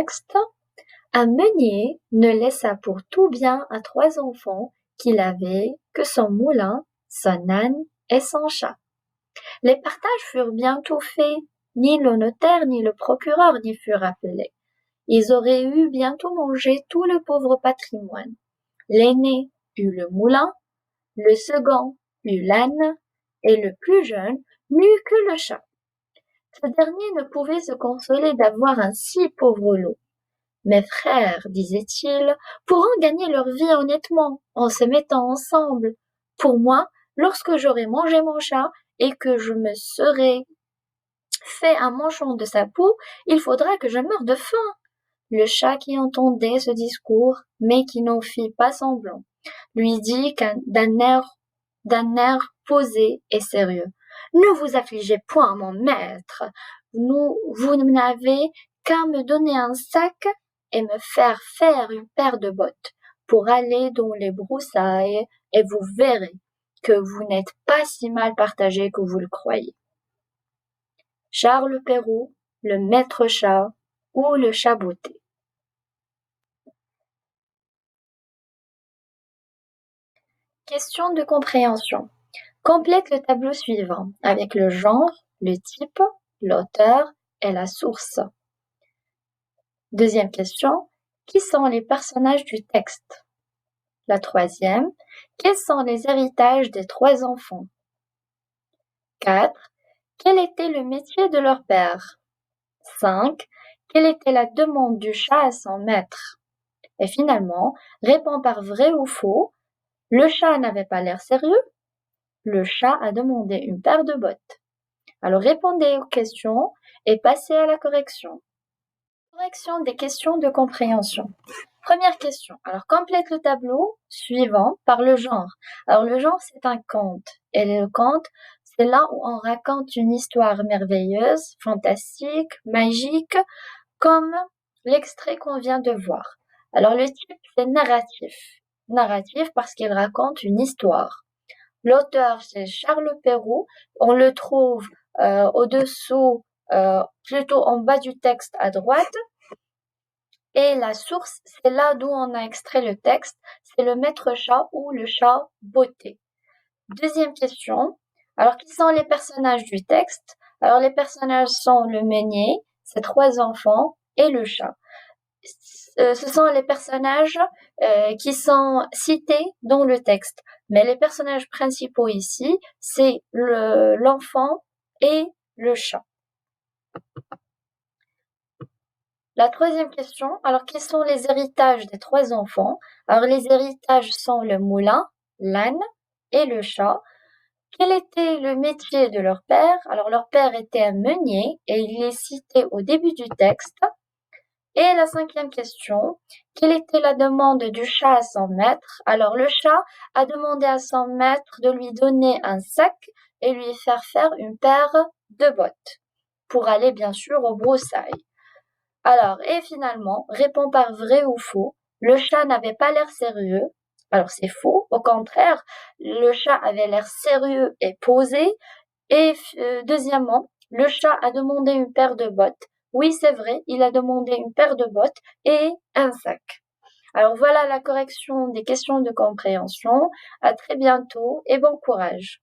texte. Un meunier ne laissa pour tout bien à 3 enfants qu'il avait que son moulin, son âne et son chat. Les partages furent bientôt faits, ni le notaire ni le procureur n'y furent appelés. Ils auraient eu bientôt mangé tout le pauvre patrimoine. L'aîné eut le moulin, le second eut l'âne, et le plus jeune n'eut que le chat. Ce dernier ne pouvait se consoler d'avoir un si pauvre lot. Mes frères, disait-il, pourront gagner leur vie honnêtement en se mettant ensemble. Pour moi, lorsque j'aurai mangé mon chat et que je me serai fait un manchon de sa peau, il faudra que je meure de faim. Le chat qui entendait ce discours, mais qui n'en fit pas semblant, lui dit d'un air posé et sérieux. Ne vous affligez point, mon maître. Vous n'avez qu'à me donner un sac et me faire une paire de bottes pour aller dans les broussailles, et vous verrez que vous n'êtes pas si mal partagé que vous le croyez. Charles Perrault, le maître chat ou le chat botté. Question de compréhension. Complète le tableau suivant avec le genre, le type, l'auteur et la source. Deuxième question. Qui sont les personnages du texte? La troisième. Quels sont les héritages des 3 enfants? 4. Quel était le métier de leur père? 5. Quelle était la demande du chat à son maître? Et finalement, réponds par vrai ou faux. Le chat n'avait pas l'air sérieux. Le chat a demandé une paire de bottes. Alors répondez aux questions et passez à la correction. Correction des questions de compréhension. Première question. Alors complète le tableau suivant par le genre. Alors le genre, c'est un conte. Et le conte, c'est là où on raconte une histoire merveilleuse, fantastique, magique, comme l'extrait qu'on vient de voir. Alors le type, c'est narratif. Narratif parce qu'il raconte une histoire. L'auteur, c'est Charles Perrault. On le trouve au-dessous, plutôt en bas du texte à droite. Et la source, c'est là d'où on a extrait le texte. C'est le maître chat ou le chat botté. Deuxième question. Alors, qui sont les personnages du texte? Alors, les personnages sont le meunier, ses 3 enfants et le chat. Ce sont les personnages qui sont cités dans le texte. Mais les personnages principaux ici, c'est l'enfant et le chat. La troisième question, alors quels sont les héritages des 3 enfants? Alors les héritages sont le moulin, l'âne et le chat. Quel était le métier de leur père? Alors leur père était un meunier et il est cité au début du texte. Et la 5e question, quelle était la demande du chat à son maître? Alors le chat a demandé à son maître de lui donner un sac et lui faire une paire de bottes pour aller bien sûr aux broussailles. Alors, et finalement, réponds par vrai ou faux. Le chat n'avait pas l'air sérieux. Alors c'est faux. Au contraire, le chat avait l'air sérieux et posé. Et deuxièmement, le chat a demandé une paire de bottes. Oui, c'est vrai, il a demandé une paire de bottes et un sac. Alors voilà la correction des questions de compréhension. À très bientôt et bon courage.